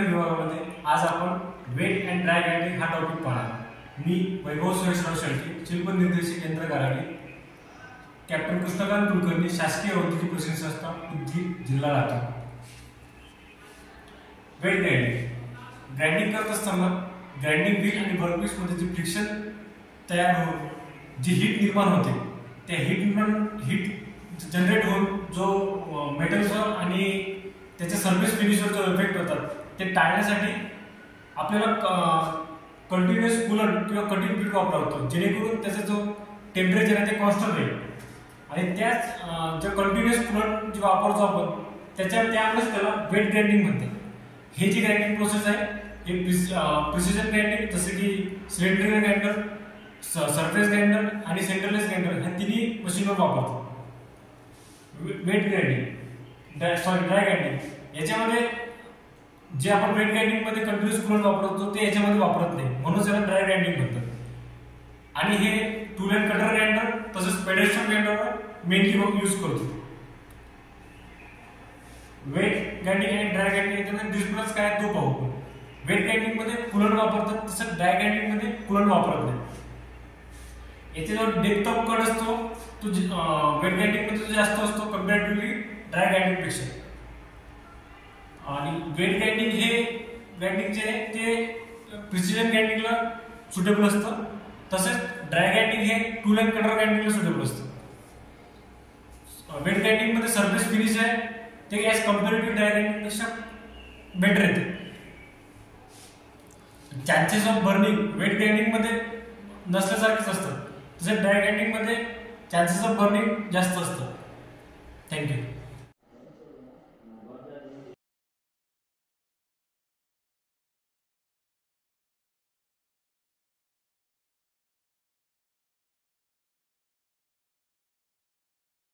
विभागामध्ये आज आपण वेट अँड ड्राय ग्राइंडिंग हा टॉपिक पाहणार. मी वैभव सुरेशराव शेळके, शिल्प निर्देशक यंत्र गाराडी, कॅप्टन कृष्णकांत कुलकर्णी, शासकीय औद्योगिक प्रशिक्षण संस्था, उदगीर, जिल्हा लातूर. वेट ग्राइंडिंग करत असताना ग्राइंडिंग व्हील आणि वर्कपीस मध्ये जे फ्रिक्शन तयार होऊन जी हीट निर्माण होते, त्या हीट जनरेट होऊन जो मेटलवर आणि त्याच्या सर्फेस फिनिशवर जो इफेक्ट होतात ते टाळण्यासाठी आपल्याला कंटिन्युअस कूलंट किंवा कटिंग फ्लुइड वापरतो, जेणेकरून त्याचा जो टेम्परेचर आहे ते कॉन्स्टंट राहील. आणि त्याच जे कंटिन्युअस कूलंट जे वापरतो आपण त्यामुळेच त्याला वेट ग्राइंडिंग म्हणते. हे जी ग्राइंडिंग प्रोसेस आहे हे प्रिसिजन ग्राइंडिंग, जसे की सिलेंड्रिकल ग्राइंडर, सरफेस ग्राइंडर आणि सेंटरलेस ग्राइंडर ह्या तिन्ही मशीनवर वापरतो. वेट ग्राइंडिंग ड्राय ग्राइंडिंग याच्यामध्ये जे आपण वेट ग्राइंडिंग मध्ये कंटिन्युअस कूलंट वापरतो ते याच्यामध्ये वापरत नाही, म्हणून त्याला ड्राय ग्राइंडिंग म्हणतात. आणि हे टूल अँड कटर ग्राइंडर तसेच पेडेस्ट्रल ग्राइंडरवर मेनली यूज करतो. वेट ग्राइंडिंग आणि ड्राय ग्राइंडिंग याच्यामध्ये डिफरन्स काय तो पाहू. वेट ग्राइंडिंग मध्ये कूलंट वापरतात, तसंच ड्राय ग्राइंडिंग मध्ये कूलंट वापरत नाही. याचा जो डेप्थ ऑफ कट असतो तो वेट ग्राइंडिंग मध्ये जास्त असतो कंपॅरेटिव्हली ड्राय ग्राइंडिंग पेक्षा. आणि वेट ग्राइंडिंग हे ग्राइंडिंग जे आहे ते प्रिसिजन ग्राइंडिंगला सुटेबल असतं, तसेच ड्राय ग्राइंडिंग हे टूल अँड कटर ग्राइंडिंगला सुटेबल असतं. वेट ग्राइंडिंग मध्ये सरफेस फिनिश आहे ते ॲज कंपॅरेटिव्ह ड्राय ग्राइंडिंग पेक्षा बेटर येते. Chances of burning wet grinding मध्ये नसल्यासारखेच असतात, तसेच ड्राय ग्राइंडिंग मध्ये चान्सेस ऑफ बर्निंग जास्त असतात. थँक्यू.